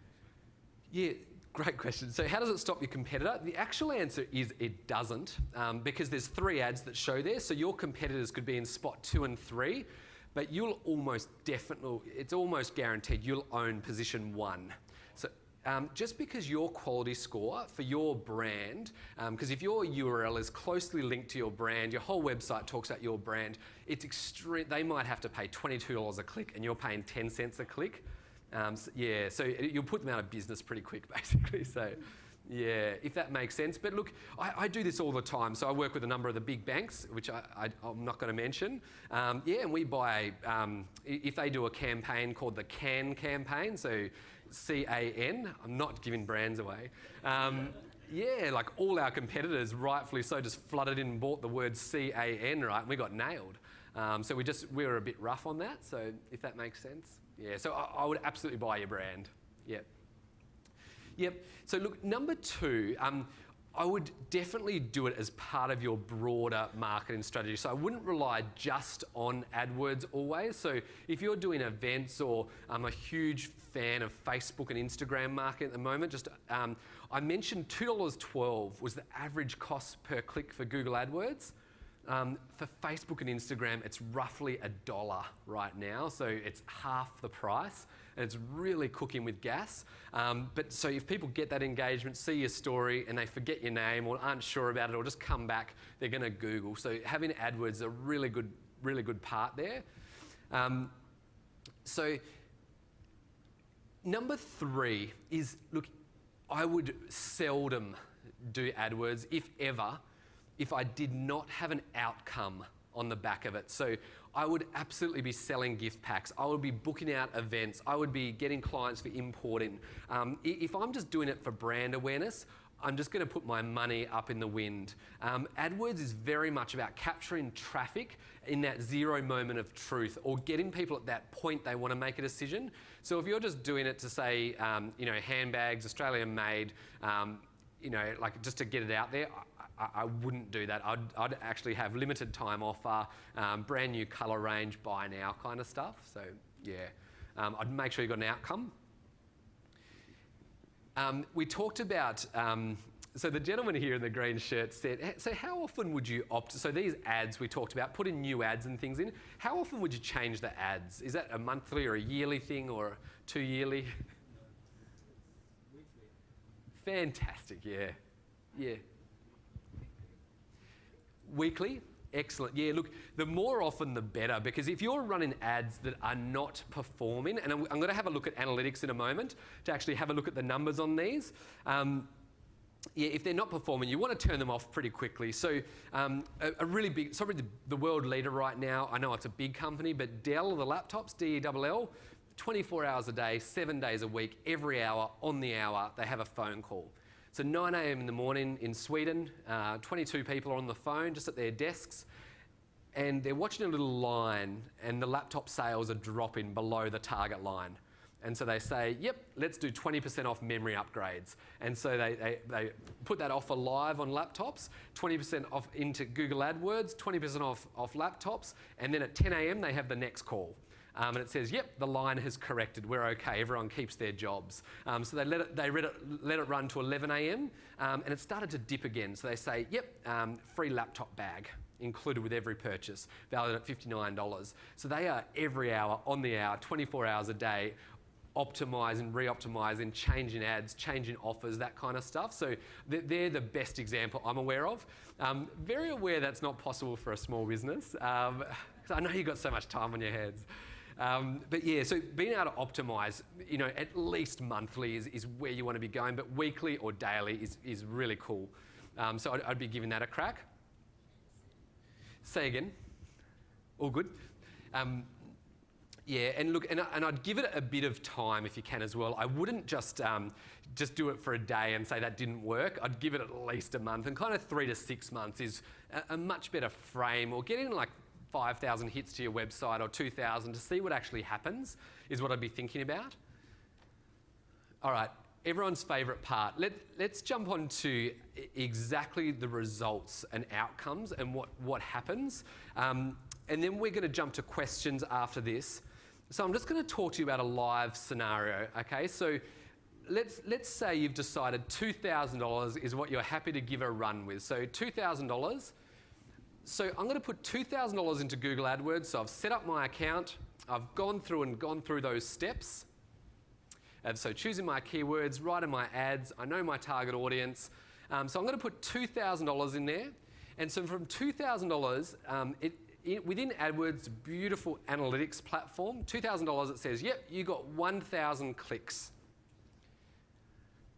Yeah, great question. So how does it stop your competitor? The actual answer is it doesn't, because there's 3 ads that show there. So your competitors could be in spot 2 and 3. But you'll almost definitely, it's almost guaranteed you'll own position 1. So just because your quality score for your brand, because if your URL is closely linked to your brand, your whole website talks about your brand, it's extreme. They might have to pay $22 a click and you're paying 10 cents a click. So you'll put them out of business pretty quick, basically. So. Yeah, if that makes sense. But look, I do this all the time. So I work with a number of the big banks, which I'm not going to mention. And we buy, if they do a campaign called the CAN campaign, so C-A-N, I'm not giving brands away. Like all our competitors, rightfully so, just flooded in and bought the word C-A-N, right? And we got nailed. So we were a bit rough on that. So if that makes sense. Yeah, so I would absolutely buy your brand. Yeah. Yep. So look, number 2, I would definitely do it as part of your broader marketing strategy. So I wouldn't rely just on AdWords always. So if you're doing events, or I'm a huge fan of Facebook and Instagram marketing at the moment, I mentioned $2.12 was the average cost per click for Google AdWords. For Facebook and Instagram, it's roughly $1 right now, so it's half the price, and it's really cooking with gas. But so if people get that engagement, see your story, and they forget your name or aren't sure about it, or just come back, they're going to Google. So having AdWords is a really good part there. So number 3 is, look, I would seldom do AdWords, if ever, if I did not have an outcome on the back of it. So I would absolutely be selling gift packs. I would be booking out events. I would be getting clients for importing. If I'm just doing it for brand awareness, I'm just going to put my money up in the wind. AdWords is very much about capturing traffic in that 0 moment of truth, or getting people at that point they want to make a decision. So if you're just doing it to say, handbags, Australian made, like just to get it out there, I wouldn't do that. I'd actually have limited time offer, brand new colour range, buy now kind of stuff. So yeah, I'd make sure you got an outcome. We talked about, so the gentleman here in the green shirt said, so how often would you opt, so these ads we talked about, putting new ads and things in, how often would you change the ads? Is that a monthly or a yearly thing, or a 2 yearly? Weekly. Fantastic, yeah. Yeah. Weekly? Excellent. Yeah, look, the more often the better, because if you're running ads that are not performing, and I'm going to have a look at analytics in a moment to actually have a look at the numbers on these. If they're not performing, you want to turn them off pretty quickly. So a really big, sorry, the world leader right now, I know it's a big company, but Dell, the laptops, D-E-L-L, 24 hours a day, 7 days a week, every hour, on the hour, they have a phone call. So 9 a.m. in the morning in Sweden, 22 people are on the phone just at their desks, and they're watching a little line, and the laptop sales are dropping below the target line. And so they say, yep, let's do 20% off memory upgrades. And so they put that offer live on laptops, 20% off into Google AdWords, 20% off laptops, and then at 10 a.m. they have the next call. And it says, yep, the line has corrected, we're okay, everyone keeps their jobs. So they let it run to 11 a.m. And it started to dip again. So they say, yep, free laptop bag included with every purchase, valued at $59. So they are every hour, on the hour, 24 hours a day, optimising, re-optimising, changing ads, changing offers, that kind of stuff. So they're the best example I'm aware of. Very aware that's not possible for a small business, because I know you've got so much time on your hands. But yeah, so being able to optimise, at least monthly is where you want to be going, but weekly or daily is really cool. So I'd be giving that a crack. Say again. All good. Yeah, and look, and I'd give it a bit of time if you can as well. I wouldn't just do it for a day and say that didn't work. I'd give it at least a month, and kind of 3 to 6 months is a much better frame. Or getting like 5,000 hits to your website or 2,000 to see what actually happens is what I'd be thinking about. All right, everyone's favourite part. Let's jump on to exactly the results and outcomes and what happens. And then we're going to jump to questions after this. So I'm just going to talk to you about a live scenario, okay? So let's say you've decided $2,000 is what you're happy to give a run with. So $2,000. So I'm going to put $2,000 into Google Adwords. So I've set up my account. I've gone through those steps. And so choosing my keywords, writing my ads. I know my target audience. So I'm going to put $2,000 in there. And so from $2,000, within AdWords' beautiful analytics platform, $2,000, it says, yep, you got 1,000 clicks.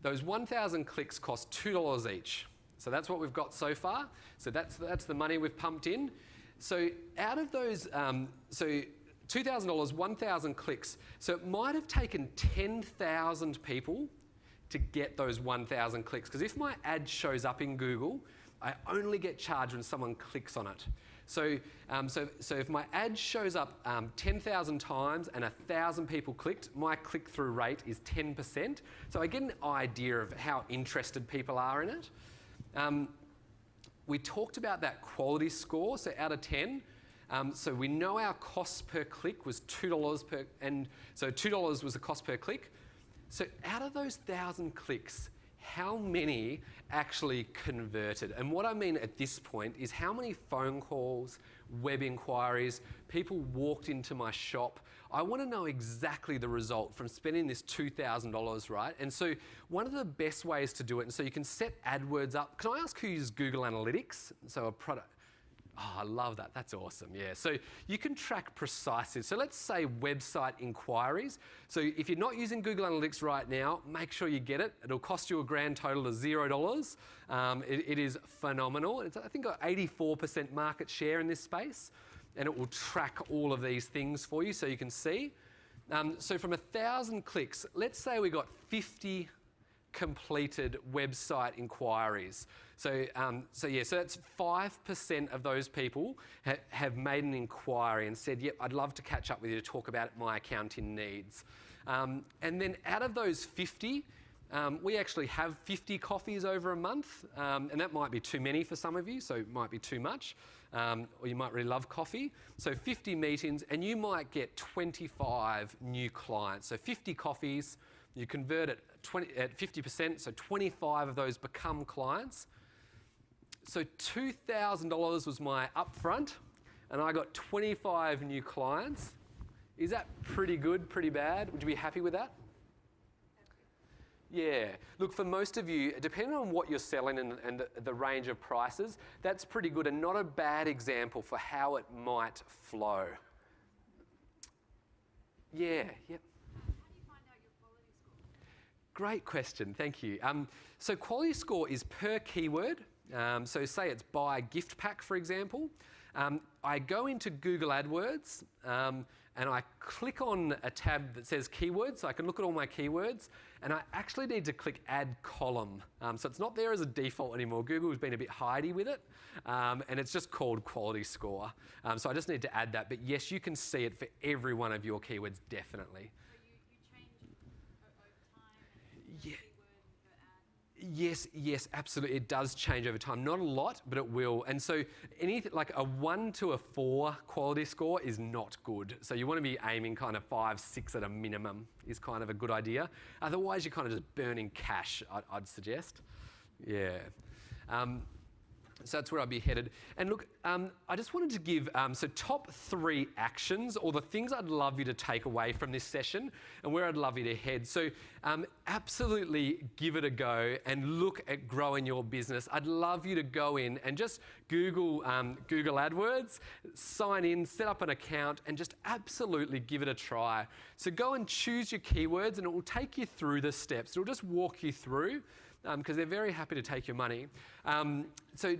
Those 1,000 clicks cost $2 each. So that's what we've got so far. So that's the money we've pumped in. So out of those, so $2,000, 1,000 clicks. So it might have taken 10,000 people to get those 1,000 clicks. Because if my ad shows up in Google, I only get charged when someone clicks on it. So if my ad shows up 10,000 times and 1,000 people clicked, my click-through rate is 10%. So I get an idea of how interested people are in it. We talked about that quality score, so out of 10. So we know our cost per click was $2 per, and so $2 was the cost per click. So out of those 1,000 clicks, how many actually converted? And what I mean at this point is how many phone calls, web inquiries, people walked into my shop. I want to know exactly the result from spending this $2,000, right? And so one of the best ways to do it, and so you can set AdWords up. Can I ask who uses Google Analytics? So a product. Oh, I love that. That's awesome. Yeah. So you can track precisely. So let's say website inquiries. So if you're not using Google Analytics right now, make sure you get it. It'll cost you a grand total of $0. It is phenomenal. It's, I think, got 84% market share in this space, and it will track all of these things for you so you can see. So from 1,000 clicks, let's say we got 50 completed website inquiries. So that's 5% of those people have made an inquiry and said, yep, I'd love to catch up with you to talk about my accounting needs. And then out of those 50, we actually have 50 coffees over a month, and that might be too many for some of you, so it might be too much, or you might really love coffee. So 50 meetings, and you might get 25 new clients. So 50 coffees, you convert at 50%, so 25 of those become clients. So $2,000 was my upfront, and I got 25 new clients. Is that pretty good, pretty bad? Would you be happy with that? Yeah. Look, for most of you, depending on what you're selling and the range of prices, that's pretty good and not a bad example for how it might flow. Yeah, yep. Great question, thank you. So quality score is per keyword. So say it's buy a gift pack, for example. I go into Google Adwords and I click on a tab that says keywords, so I can look at all my keywords, and I actually need to click add column. So it's not there as a default anymore. Google's been a bit hidey with it, and it's just called quality score. So I just need to add that, but yes, you can see it for every one of your keywords, definitely. Yes, absolutely. It does change over time. Not a lot, but it will. And so anything like a 1 to a 4 quality score is not good. So you want to be aiming kind of 5, 6 at a minimum is kind of a good idea. Otherwise, you're kind of just burning cash, I'd suggest. Yeah. So that's where I'd be headed. And look, I just wanted to give so top 3 actions, or the things I'd love you to take away from this session and where I'd love you to head. So absolutely give it a go and look at growing your business. I'd love you to go in and just Google AdWords, sign in, set up an account, and just absolutely give it a try. So go and choose your keywords, and it will take you through the steps. It'll just walk you through, because they're very happy to take your money. So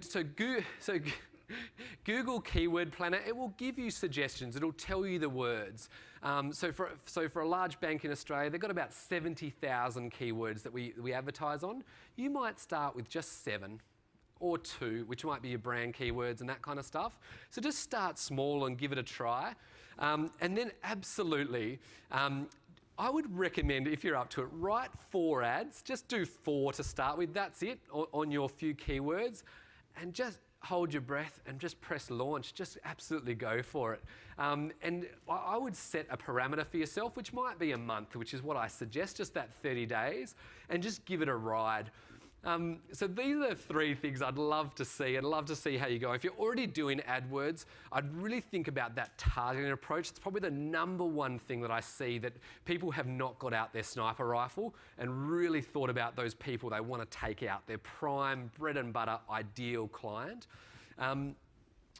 Google Keyword Planner, it will give you suggestions. It'll tell you the words. So for a large bank in Australia, they've got about 70,000 keywords that we advertise on. You might start with just 7 or 2, which might be your brand keywords and that kind of stuff. So just start small and give it a try. And then absolutely, I would recommend, if you're up to it, write 4 ads. Just do 4 to start with. That's it on your few keywords. And just hold your breath and just press launch. Just absolutely go for it. And I would set a parameter for yourself, which might be a month, which is what I suggest, just that 30 days, and just give it a ride. So these are the 3 things I'd love to see. I'd love to see how you go. If you're already doing AdWords, I'd really think about that targeting approach. It's probably the #1 thing that I see that people have not got out their sniper rifle and really thought about those people they want to take out, their prime, bread and butter, ideal client.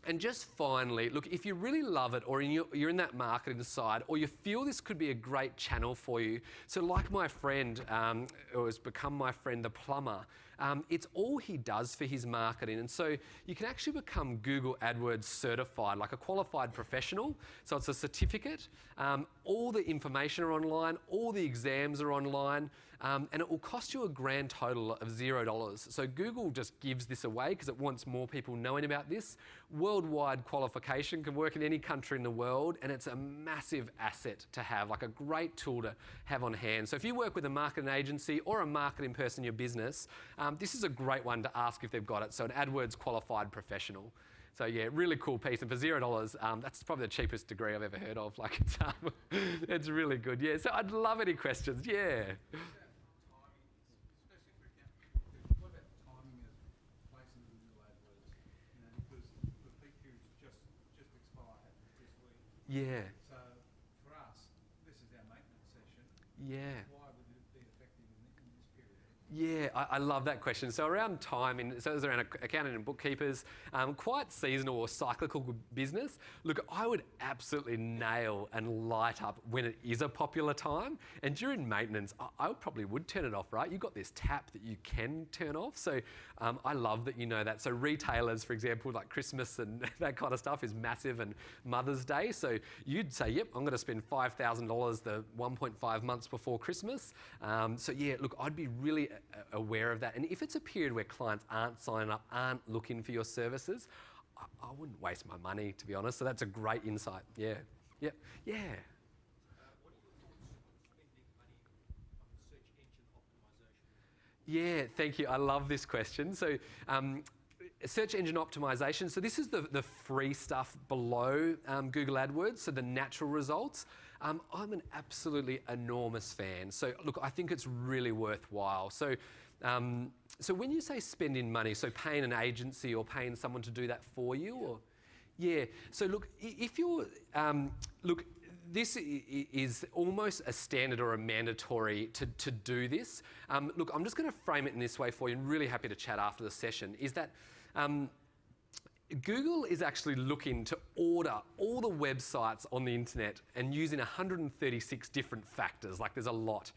And just finally, look, if you really love it, or you're in that marketing side, or you feel this could be a great channel for you, so like my friend, who has become my friend, the plumber, it's all he does for his marketing. And so you can actually become Google AdWords certified, like a qualified professional. So it's a certificate. All the information are online, all the exams are online, and it will cost you a grand total of $0. So Google just gives this away because it wants more people knowing about this. Worldwide qualification, can work in any country in the world, and it's a massive asset to have, like a great tool to have on hand. So if you work with a marketing agency or a marketing person in your business, this is a great one to ask if they've got it. So an AdWords qualified professional. So yeah, really cool piece, and for $0, that's probably the cheapest degree I've ever heard of. Like it's really good. Yeah. So I'd love any questions. Yeah. What about timing of placing the Google AdWords? Because the peak period's just expired this week. Yeah. So for us, this is our maintenance session. Yeah. Why would it be effective in this period? Yeah, I love that question. So around timing, so it was around accounting and bookkeepers, quite seasonal or cyclical business. Look, I would absolutely nail and light up when it is a popular time. And during maintenance, I probably would turn it off, right? You've got this tap that you can turn off. So I love that you know that. So retailers, for example, like Christmas and that kind of stuff is massive, and Mother's Day. So you'd say, yep, I'm going to spend $5,000 the 1.5 months before Christmas. So yeah, look, I'd be really aware of that. And if it's a period where clients aren't signing up, aren't looking for your services, I wouldn't waste my money, to be honest. So that's a great insight. Yeah. Yep. Yeah. What are your thoughts on spending money on search engine optimization? Yeah, thank you. I love this question. So search engine optimization. So this is the free stuff below Google AdWords, so the natural results. I'm an absolutely enormous fan. So look, I think it's really worthwhile. So when you say spending money, so paying an agency or paying someone to do that for you, or yeah. So look, if you're this is almost a standard or a mandatory to do this. Look, I'm just going to frame it in this way for you, and really happy to chat after the session, is that Google is actually looking to order all the websites on the internet and using 136 different factors, like there's a lot.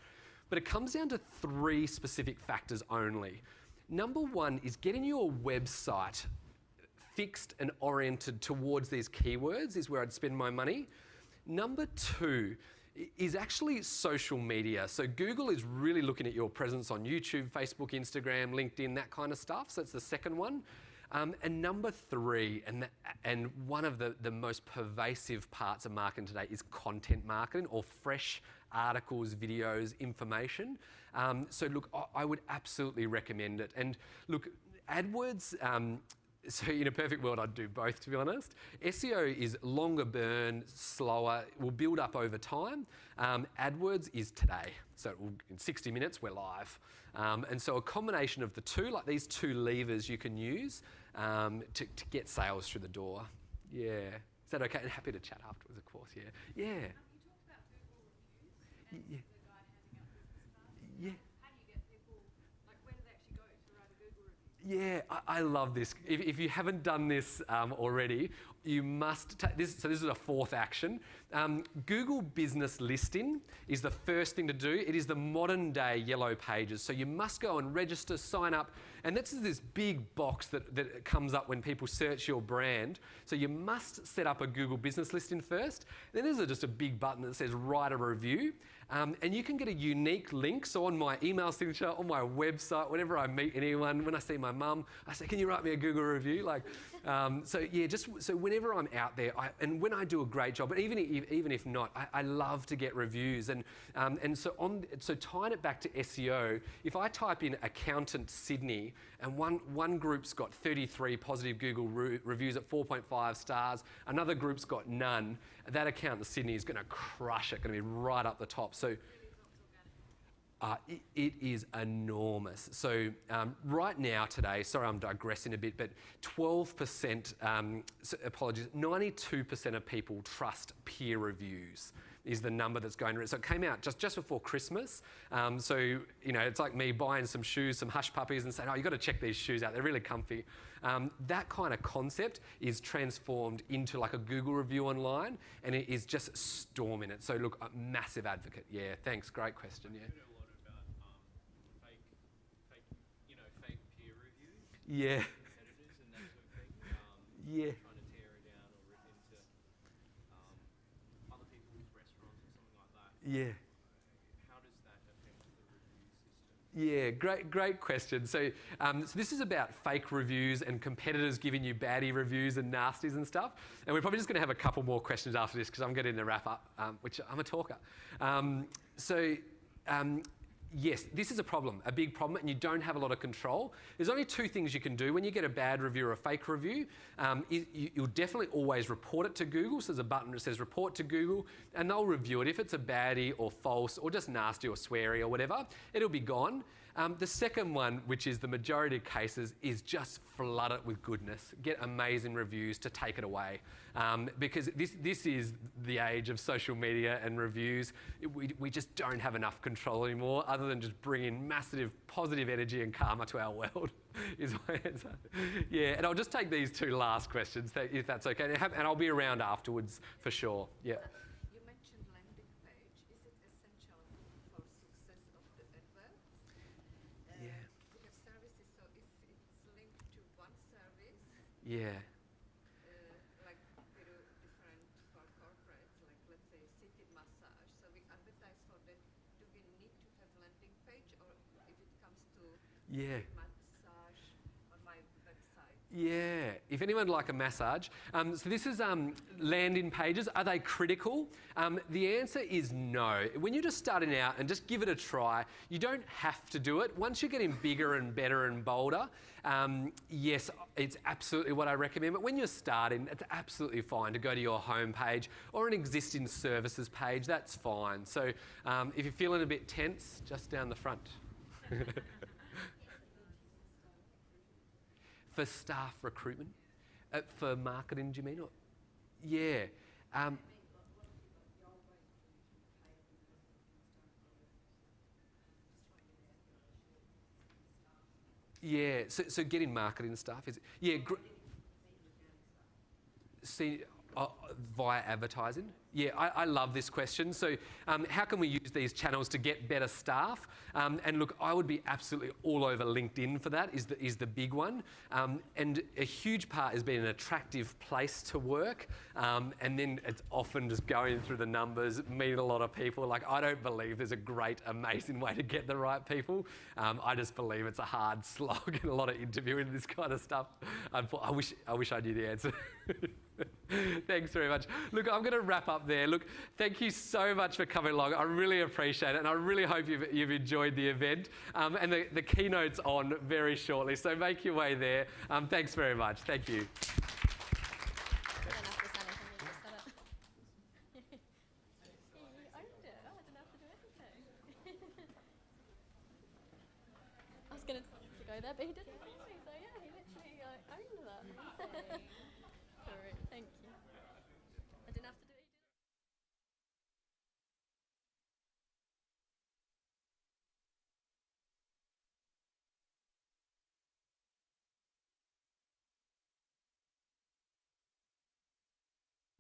But it comes down to 3 specific factors only. Number 1 is getting your website fixed and oriented towards these keywords is where I'd spend my money. Number 2 is actually social media. So Google is really looking at your presence on YouTube, Facebook, Instagram, LinkedIn, that kind of stuff. So that's the second one. And number 3, and one of the most pervasive parts of marketing today is content marketing, or fresh articles, videos, information. So look, I would absolutely recommend it. And look, AdWords, so in a perfect world, I'd do both, to be honest. SEO is longer burn, slower, will build up over time. AdWords is today. So in 60 minutes, we're live. And so a combination of the two, like these two levers you can use to get sales through the door. Yeah. Is that okay? And happy to chat afterwards, of course. Yeah. Yeah. You talked about Google reviews and Yeah. the guy handing out business cards. Yeah. How do you get people, like where do they actually go to write a Google review? Yeah, I love this. If you haven't done this already, you must take this. So this is a fourth action. Google Business Listing is the first thing to do. It is the modern day Yellow Pages. So you must go and register, sign up, and that's this big box that comes up when people search your brand. So you must set up a Google Business Listing first. Then there's just a big button that says write a review. And you can get a unique link. So on my email signature, on my website, whenever I meet anyone, when I see my mum, I say, can you write me a Google review? So whenever I'm out there, and when I do a great job, but even if not, I love to get reviews. And so tying it back to SEO, if I type in accountant Sydney, and one group's got 33 positive Google reviews at 4.5 stars, another group's got none, that accountant Sydney is going to crush it, going to be right up the top. So it is enormous. So right now today, sorry I'm digressing a bit, but 12%, apologies, 92% of people trust peer reviews is the number that's going around. So it came out just before Christmas. So, you know, it's like me buying some shoes, some hush puppies and saying, oh, you've got to check these shoes out. They're really comfy. That kind of concept is transformed into like a Google review online, and it is just storming it. So look, a massive advocate. Yeah, thanks. Great question. Yeah. Fake peer reviews. Yeah. Competitors and that sort of thing. Yeah. Trying to tear it down or rip into other people's restaurants or something like that. Yeah. How does that affect the review system? Yeah, great question. So this is about fake reviews and competitors giving you baddie reviews and nasties and stuff. And we're probably just going to have a couple more questions after this because I'm getting to wrap up, which I'm a talker. Yes, this is a problem, a big problem, and you don't have a lot of control. There's only two things you can do when you get a bad review or a fake review. You'll definitely always report it to Google. So there's a button that says report to Google, and they'll review it. If it's a baddie or false or just nasty or sweary or whatever, it'll be gone. The second one, which is the majority of cases, is just flood it with goodness. Get amazing reviews to take it away. Because this is the age of social media and reviews. We just don't have enough control anymore other than just bringing massive positive energy and karma to our world is my answer. Yeah, and I'll just take these two last questions if that's okay. And I'll be around afterwards for sure. Yeah. You mentioned landing page. Is it essential for success of the adverts? Yeah. We have services, so if it's linked to one service, Yeah. like we do different for corporates, like let's say seated massage. So we advertise for that. Do we need to have landing page, or if it comes to Yeah. massage on my website? Yeah, if anyone would like a massage. So this is landing pages. Are they critical? The answer is no. When you're just starting out and just give it a try, you don't have to do it. Once you're getting bigger and better and bolder, yes, it's absolutely what I recommend. But when you're starting, it's absolutely fine to go to your home page or an existing services page. That's fine. So if you're feeling a bit tense, just down the front. For staff recruitment? For marketing, do you mean? Or, yeah. Yeah, so getting marketing staff is see via advertising. Yeah, I love this question. So how can we use these channels to get better staff? And look, I would be absolutely all over LinkedIn for that, is the big one. And a huge part is being an attractive place to work. And then it's often just going through the numbers, meeting a lot of people. Like, I don't believe there's a great, amazing way to get the right people. I just believe it's a hard slog and a lot of interviewing this kind of stuff. I wish I knew the answer. Thanks very much. Look, I'm going to wrap up there. Look, thank you so much for coming along. I really appreciate it, and I really hope you've enjoyed the event. And the keynote's on very shortly, so make your way there. Thanks very much. Thank you. go there, but he didn't know. So yeah, he literally owned that. Amazing. Correct. Thank you.